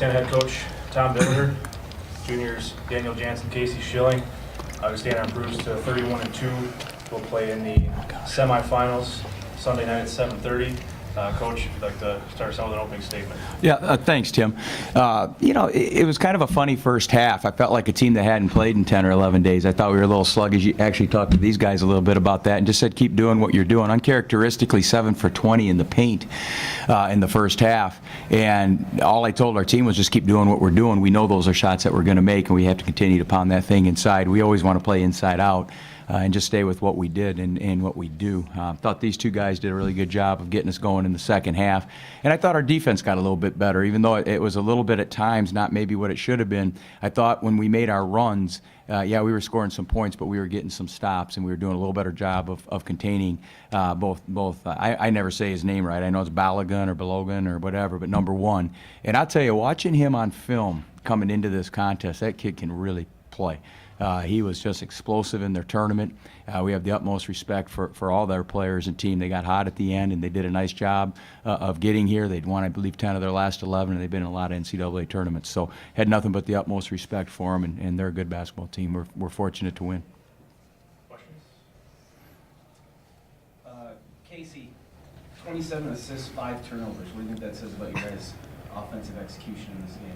Augustana head coach Tom Dillinger, juniors Daniel Jansen, Casey Schilling. Augustana improves to 31-2. We'll play in the semifinals Sunday night at 7:30. Coach, if you'd like to start us out with an opening statement. Yeah, thanks, Tim. It was kind of a funny first half. I felt like a team that hadn't played in 10 or 11 days. I thought we were a little sluggish. You actually talked to these guys a little bit about that and just said keep doing what you're doing. Uncharacteristically 7 for 20 in the paint in the first half. And all I told our team was just keep doing what we're doing. We know those are shots that we're going to make, and we have to continue to pound that thing inside. We always want to play inside out. And just stay with what we did and what we do. Thought these two guys did a really good job of getting us going in the second half. And I thought our defense got a little bit better, even though it was a little bit at times not maybe what it should have been. I thought when we made our runs, we were scoring some points, but we were getting some stops, and we were doing a little better job of containing both. I never say his name right. I know it's Balogun or Balogun or whatever, but number one. And I'll tell you, watching him on film coming into this contest, that kid can really play. He was just explosive in their tournament. We have the utmost respect for all their players and team. They got hot at the end, and they did a nice job of getting here. They'd won, I believe, 10 of their last 11, and they've been in a lot of NCAA tournaments. So had nothing but the utmost respect for them, and they're a good basketball team. We're fortunate to win. Questions? Casey, 27 assists, 5 turnovers. What do you think that says about you guys' offensive execution in this game?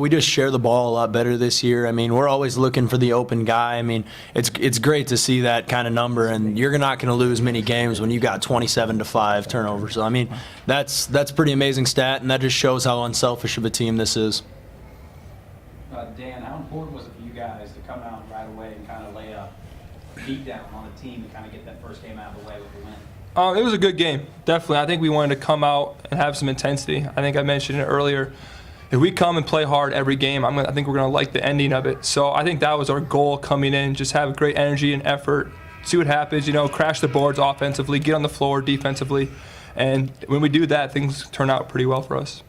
We just share the ball a lot better this year. I mean, we're always looking for the open guy. I mean, it's great to see that kind of number, and you're not going to lose many games when you got 27 to 5 turnovers. So, I mean, that's a pretty amazing stat, and that just shows how unselfish of a team this is. Dan, how important was it for you guys to come out right away and kind of lay a beat down on the team to kind of get that first game out of the way with the win? It was a good game, definitely. I think we wanted to come out and have some intensity. I think I mentioned it earlier. If we come and play hard every game, I think we're going to like the ending of it. So I think that was our goal coming in, just have great energy and effort, see what happens, crash the boards offensively, get on the floor defensively. And when we do that, things turn out pretty well for us.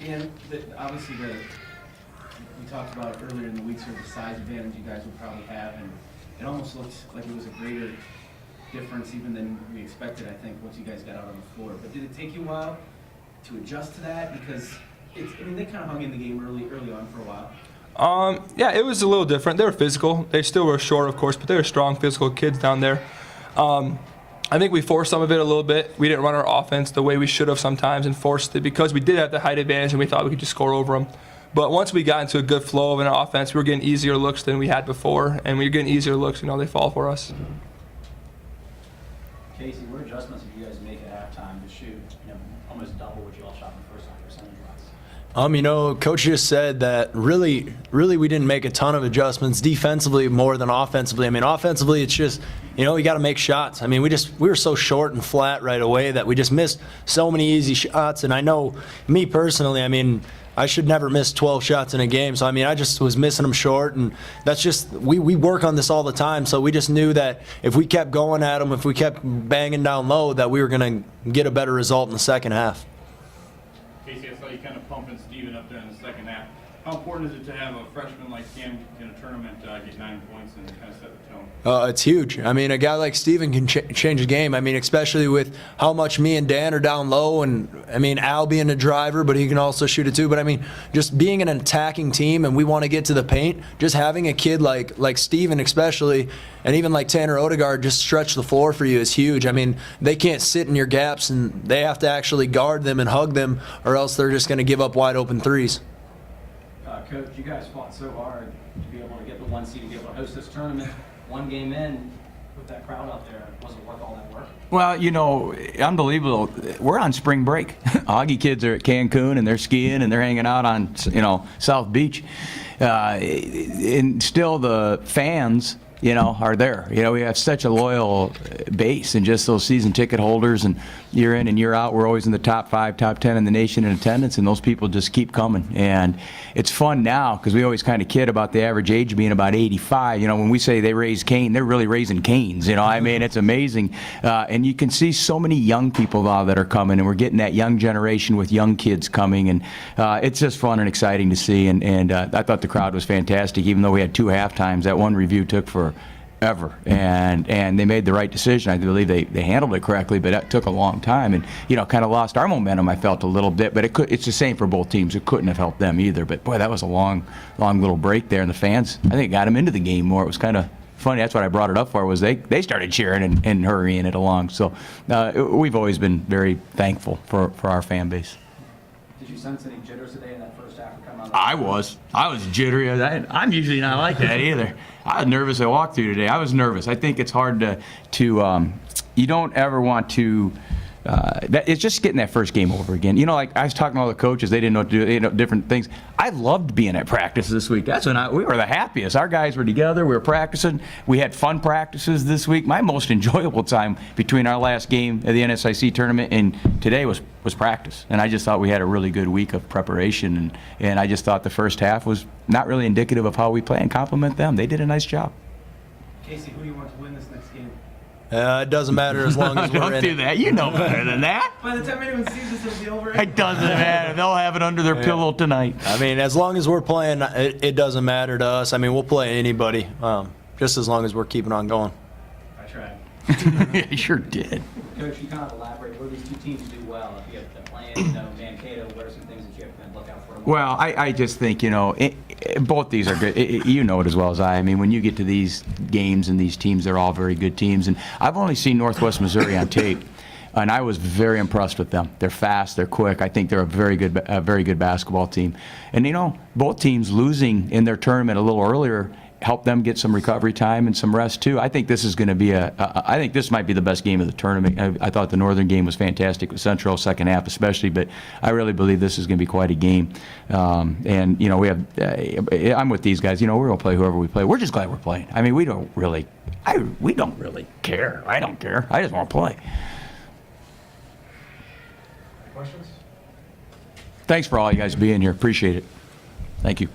And obviously, we talked about earlier in the week, sort of the size advantage you guys would probably have, and it almost looked like it was a greater difference even than we expected, I think, once you guys got out on the floor. But did it take you a while to adjust to that? Because they kind of hung in the game early on for a while. It was a little different. They were physical. They still were short, of course, but they were strong, physical kids down there. I think we forced some of it a little bit. We didn't run our offense the way we should have sometimes and forced it because we did have the height advantage and we thought we could just score over them. But once we got into a good flow of an offense, we were getting easier looks than we had before, and we were getting easier looks, they fall for us. Casey, what adjustments did you guys make at halftime to shoot, almost double what you all shot in the first half percentage-wise? Coach just said that really we didn't make a ton of adjustments defensively more than offensively. I mean, offensively it's just, we got to make shots. I mean, we were so short and flat right away that we just missed so many easy shots. And I know me personally, I mean, I should never miss 12 shots in a game. So, I mean, I just was missing them short, and that's just, we work on this all the time. So we just knew that if we kept going at them, if we kept banging down low, that we were going to get a better result in the second half. Casey, I saw you kind of pumping Steven up there in the second half. How important is it to have a freshman like him in a tournament get 9 points and kind of set the tone? It's huge. I mean, a guy like Steven can change a game. I mean, especially with how much me and Dan are down low, and I mean, Al being a driver, but he can also shoot it too. But I mean, just being an attacking team and we want to get to the paint, just having a kid like Steven especially, and even like Tanner Odegaard just stretch the floor for you is huge. I mean, they can't sit in your gaps, and they have to actually guard them and hug them, or else they're just going to give up wide open threes. Coach, you guys fought so hard to be able to get the 1 seed to be able to host this tournament. One game in, with that crowd out there, was it worth all that work? Well, unbelievable. We're on spring break. Augie kids are at Cancun, and they're skiing, and they're hanging out on, South Beach. And still the fans, are there. We have such a loyal base, and just those season ticket holders, and year in and year out, we're always in the top 5, top 10 in the nation in attendance, and those people just keep coming. And it's fun now because we always kind of kid about the average age being about 85. When we say they raise Cain, they're really raising Cains. I mean, it's amazing. And you can see so many young people now that are coming, and we're getting that young generation with young kids coming, and it's just fun and exciting to see. And I thought the crowd was fantastic, even though we had 2 halftimes. That one review took ever, and they made the right decision. I believe they handled it correctly, but that took a long time, and kind of lost our momentum. I felt a little bit, but it's the same for both teams. It couldn't have helped them either. But boy, that was a long little break there, and the fans, I think, got them into the game more. It was kind of funny. That's what I brought it up for. Was they started cheering and hurrying it along. So we've always been very thankful for our fan base. Did you sense any jitters today in that first half? I was jittery. I'm usually not like that either. I was nervous I walked through today. I was nervous. I think it's hard to you don't ever want to, it's just getting that first game over again. Like I was talking to all the coaches, they didn't know what to do, different things. I loved being at practice this week. That's when we were the happiest. Our guys were together, we were practicing. We had fun practices this week. My most enjoyable time between our last game of the NSIC tournament and today was practice. And I just thought we had a really good week of preparation, and I just thought the first half was not really indicative of how we play, and compliment them. They did a nice job. Casey, who do you want to win this next game? It doesn't matter as long as we're Don't in do it. that. You know better than that. By the time anyone sees this, it'll be over. It doesn't matter. They'll have it under their pillow tonight. I mean, as long as we're playing, it doesn't matter to us. I mean, we'll play anybody, just as long as we're keeping on going. I tried. You sure did. Coach, you kind of elaborate where these two teams do well. If you have to plan, Mankato, what are some things that you have to look out for? Well, I just think, both these are good. You know it as well as I. I mean, when you get to these games and these teams, they're all very good teams. And I've only seen Northwest Missouri on tape, and I was very impressed with them. They're fast, they're quick. I think they're a very good basketball team. And, both teams losing in their tournament a little earlier helped them get some recovery time and some rest too. I think this is going to be I think this might be the best game of the tournament. I thought the Northern game was fantastic with Central, second half especially, but I really believe this is going to be quite a game. And we have, I'm with these guys. We're going to play whoever we play. We're just glad we're playing. I mean, we don't really care. I don't care. I just want to play. Questions? Thanks for all you guys being here. Appreciate it. Thank you.